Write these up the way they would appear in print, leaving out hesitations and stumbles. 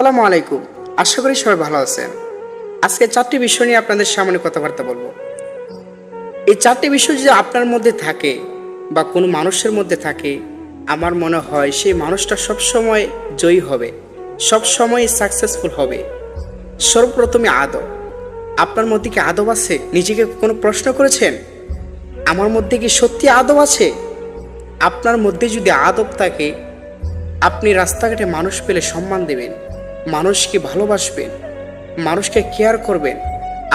আসসালামু আলাইকুম। আশা করি সবাই ভালো আছেন। আজকে 4টি বিষয় নিয়ে আপনাদের সামনে কথাবার্তা বলবো। এই 4টি বিষয় যদি আপনার মধ্যে থাকে বা কোনো মানুষের মধ্যে থাকে, আমার মনে হয় সেই মানুষটা সবসময় জয়ী হবে, সবসময় সাকসেসফুল হবে। সর্বপ্রথমে আদব। আপনার মধ্যে কি আদব আছে? নিজেকে কোনো প্রশ্ন করেছেন, আমার মধ্যে কি সত্যি আদব আছে? আপনার মধ্যে যদি আদব থাকে, আপনি রাস্তাঘাটে মানুষ পেলে সম্মান দেবেন, মানুষকে ভালোবাসবেন, মানুষকে কেয়ার করবেন।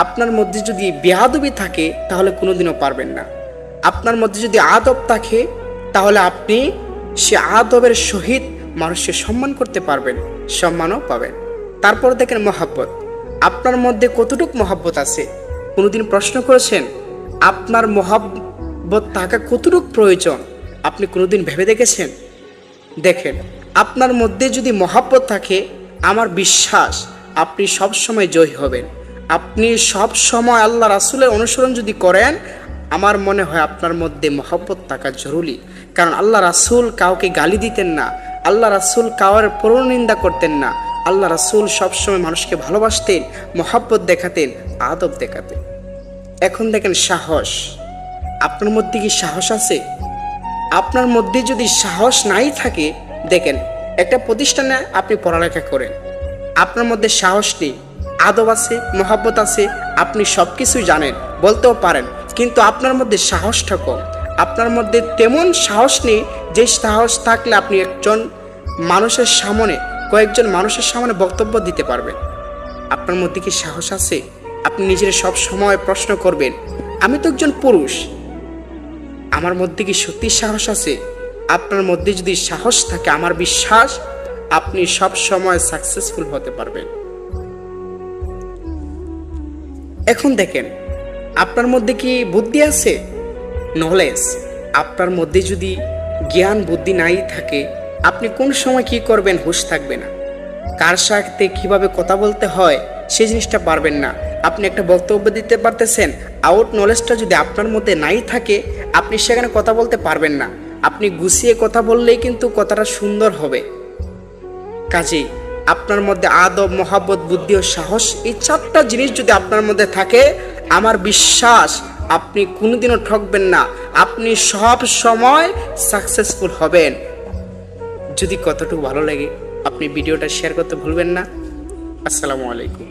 আপনার মধ্যে যদি বেয়াদবি থাকে তাহলে কোনোদিনও পারবেন না। আপনার মধ্যে যদি আদব থাকে তাহলে আপনি সে আদবের সহিত মানুষকে সম্মান করতে পারবেন, সম্মানও পাবেন। তারপর দেখেন মহাব্বত। আপনার মধ্যে কতটুকু মহাব্বত আছে? কোনোদিন প্রশ্ন করেছেন আপনার মহাব্বত থাকা কতটুকু প্রয়োজন? আপনি কোনোদিন ভেবে দেখেছেন? দেখেন, আপনার মধ্যে যদি মহাব্বত থাকে, আমার বিশ্বাস আপনি সব সময় জয়ী হবেন। আপনি সব সময় আল্লাহ রাসূলের অনুসরণ যদি করেন, আমার মনে হয় আপনার মধ্যে মহাব্বত থাকা জরুরি। কারণ আল্লাহ রাসূল কাউকে গালি দিতেন না, আল্লাহ রাসূল কাউর পরনিন্দা করতেন না। আল্লাহ রাসূল সবসময় মানুষকে ভালোবাসতেন, মহাব্বত দেখাতেন, আদব দেখাতেন। এখন দেখেন সাহস। আপনার মধ্যে কি সাহস আছে? আপনার মধ্যে যদি সাহস নাই থাকে, দেখেন একটা প্রতিষ্ঠানে আপনি পড়ালেখা করেন, আপনার মধ্যে সাহস নেই, আদব আছে, মহাব্বত আছে, আপনি সব কিছুই জানেন, বলতেও পারেন, কিন্তু আপনার মধ্যে সাহসটা কম। আপনার মধ্যে তেমন সাহস নেই যে সাহস থাকলে আপনি কয়েকজন মানুষের সামনে বক্তব্য দিতে পারবেন। আপনার মধ্যে কি সাহস আছে? আপনি নিজের সব সময় প্রশ্ন করবেন, আমি তো একজন পুরুষ, আমার মধ্যে কি সত্যি সাহস আছে? আপনার মধ্যে যদি সাহস থাকে, আমার বিশ্বাস আপনি সব সময় সাকসেসফুল হতে পারবেন। এখন দেখেন, আপনার মধ্যে কি বুদ্ধি আছে? নলেজ। আপনার মধ্যে যদি জ্ঞান বুদ্ধি নাই থাকে, আপনি কোন সময় কি করবেন হুঁশ থাকবে না। কার সাথে কিভাবে কথা বলতে হয় সেই জিনিসটা পারবেন না। আপনি একটা বক্তব্য দিতে পারতেছেন, আউট নলেজটা যদি আপনার মধ্যে নাই থাকে, আপনি সেখানে কথা বলতে পারবেন না। আপনি গুছিয়ে কথা বললেই কিন্তু কথাটা সুন্দর হবে। কাজেই আপনার মধ্যে আদব, মহাব্বত, বুদ্ধি ও সাহস, এই 4টা জিনিস যদি আপনার মধ্যে থাকে, আমার বিশ্বাস আপনি কোনোদিনও ঠকবেন না, আপনি সব সময় সাকসেসফুল হবেন। যদি কতটুকু ভালো লাগে, আপনি ভিডিওটা শেয়ার করতে ভুলবেন না। আসসালামু আলাইকুম।